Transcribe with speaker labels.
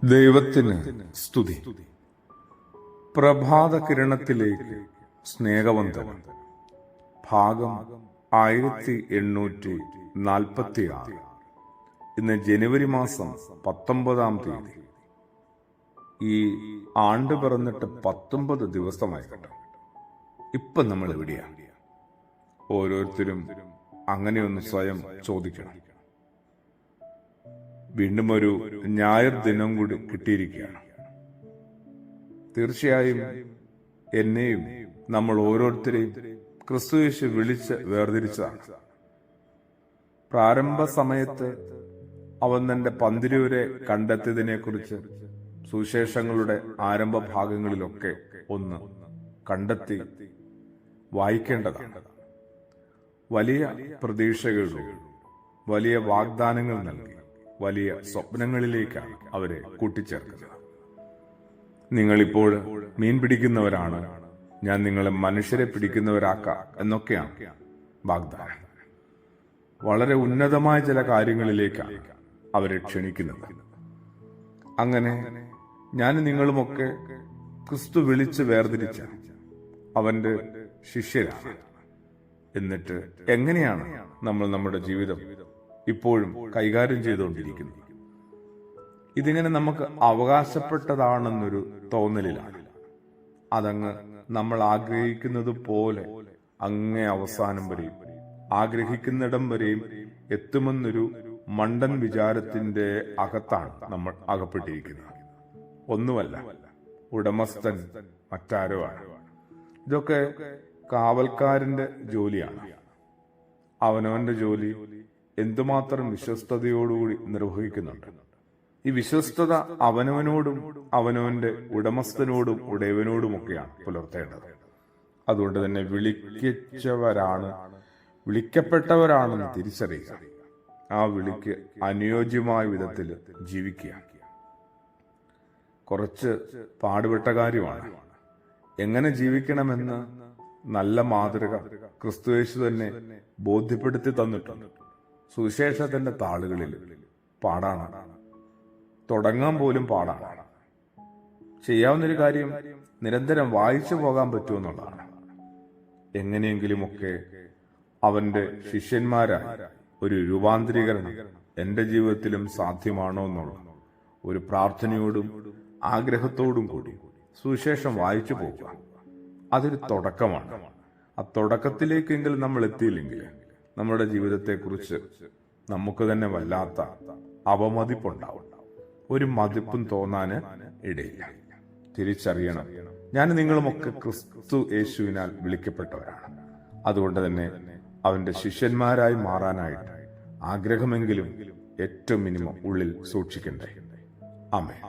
Speaker 1: ദൈവത്തിന് സ്തുതി. പ്രഭാത കിരണത്തിലേക്ക് സ്നേഹവന്ദനം. ഭാഗം 1846. ഇന്ന് ജനുവരി മാസം 19-ാം തീയതി. ഈ ആണ്ട് പിറന്നിട്ട് 19 ദിവസമായി കേട്ടോ. ഇപ്പം നമ്മൾ എവിടെയാണ്? ഓരോരുത്തരും അങ്ങനെയൊന്ന് സ്വയം ചോദിക്കണം. വീണ്ടും ഒരു ഞായർ ദിനം കൂടി കിട്ടിയിരിക്കുകയാണ്. തീർച്ചയായും എന്നെയും നമ്മൾ ഓരോരുത്തരെയും ക്രിസ്തുയേശു വിളിച്ച് വേർതിരിച്ചതാണ്. പ്രാരംഭ സമയത്ത് അവൻ തന്റെ പന്തിരുവരെ കണ്ടെത്തിയതിനെ കുറിച്ച് സുവിശേഷങ്ങളുടെ ആരംഭ ഭാഗങ്ങളിലൊക്കെ ഒന്ന് കണ്ടെത്തി വായിക്കേണ്ടതാണ്. വലിയ പ്രതീക്ഷകളിലൂടെ വലിയ വാഗ്ദാനങ്ങൾ നൽകി വലിയ സ്വപ്നങ്ങളിലേക്കാണ് അവരെ കൂട്ടിച്ചേർക്കുന്നത്. നിങ്ങളിപ്പോൾ മീൻ പിടിക്കുന്നവരാണ്, ഞാൻ നിങ്ങളെ മനുഷ്യരെ പിടിക്കുന്നവരാക്കാം എന്നൊക്കെയാണ് വാഗ്ദാനം. വളരെ ഉന്നതമായ ചില കാര്യങ്ങളിലേക്കാണ് അവരെ ക്ഷണിക്കുന്നത്. അങ്ങനെ ഞാൻ നിങ്ങളുമൊക്കെ ക്രിസ്തു വിളിച്ച് വേർതിരിച്ച അവന്റെ ശിഷ്യരാണ്. എന്നിട്ട് എങ്ങനെയാണ് നമ്മൾ നമ്മുടെ ജീവിതം ഇപ്പോഴും കൈകാര്യം ചെയ്തുകൊണ്ടിരിക്കുന്നത്? ഇതിങ്ങനെ നമുക്ക് അവകാശപ്പെട്ടതാണെന്നൊരു തോന്നലിലാണ്. അതങ്ങ് നമ്മൾ ആഗ്രഹിക്കുന്നത് പോലെ അങ്ങേ അവസാനം വരെയും ആഗ്രഹിക്കുന്നിടം വരെയും എത്തുമെന്നൊരു മണ്ടൻ വിചാരത്തിന്റെ അകത്താണ് നമ്മൾ അകപ്പെട്ടിരിക്കുന്നത്. ഒന്നുമല്ല, ഉടമസ്ഥൻ മറ്റാരോ ആണ്. ഇതൊക്കെ കാവൽക്കാരന്റെ ജോലിയാണ്. അവനവന്റെ ജോലി എന്തുമാത്രം വിശ്വസ്തയോടുകൂടി നിർവഹിക്കുന്നുണ്ട്. ഈ വിശ്വസ്തത അവനവനോടും അവനവന്റെ ഉടമസ്ഥനോടും ഉടയവനോടുമൊക്കെയാണ് പുലർത്തേണ്ടത്. അതുകൊണ്ട് തന്നെ വിളിക്കപ്പെട്ടവരാണെന്ന് തിരിച്ചറിയുക. ആ വിളിക്ക് അനുയോജ്യമായ വിധത്തിൽ ജീവിക്കുക. കുറച്ച് പാടുപെട്ട കാര്യമാണ്. എങ്ങനെ ജീവിക്കണമെന്ന് നല്ല മാതൃക ക്രിസ്തുയേശു തന്നെ ബോധ്യപ്പെടുത്തി തന്നിട്ടുണ്ട്. സുവിശേഷത്തിന്റെ താളുകളിൽ പാടാണ്, തുടങ്ങാൻ പോലും പാടാണ്. ചെയ്യാവുന്നൊരു കാര്യം നിരന്തരം വായിച്ചു പോകാൻ പറ്റുമെന്നുള്ളതാണ്. എങ്ങനെയെങ്കിലുമൊക്കെ അവന്റെ ശിഷ്യന്മാരായി ഒരു രൂപാന്തരീകരണം എന്റെ ജീവിതത്തിലും സാധ്യമാണോ എന്നുള്ള ഒരു പ്രാർത്ഥനയോടും ആഗ്രഹത്തോടും കൂടി സുവിശേഷം വായിച്ചു പോകുക. അതൊരു തുടക്കമാണ്. ആ തുടക്കത്തിലേക്കെങ്കിലും നമ്മൾ എത്തിയില്ലെങ്കിൽ നമ്മുടെ ജീവിതത്തെക്കുറിച്ച് നമുക്ക് തന്നെ വല്ലാത്ത അവമതിപ്പുണ്ടാവും. ഒരു മതിപ്പും തോന്നാന് ഇടയില്ല. തിരിച്ചറിയണം, ഞാൻ നിങ്ങളുമൊക്കെ ക്രിസ്തു യേശുവിനാൽ വിളിക്കപ്പെട്ടവരാണ്. അതുകൊണ്ട് തന്നെ അവന്റെ ശിഷ്യന്മാരായി മാറാനായിട്ട് ആഗ്രഹമെങ്കിലും ഏറ്റവും മിനിമം ഉള്ളിൽ സൂക്ഷിക്കണ്ടേ. ആമേൻ.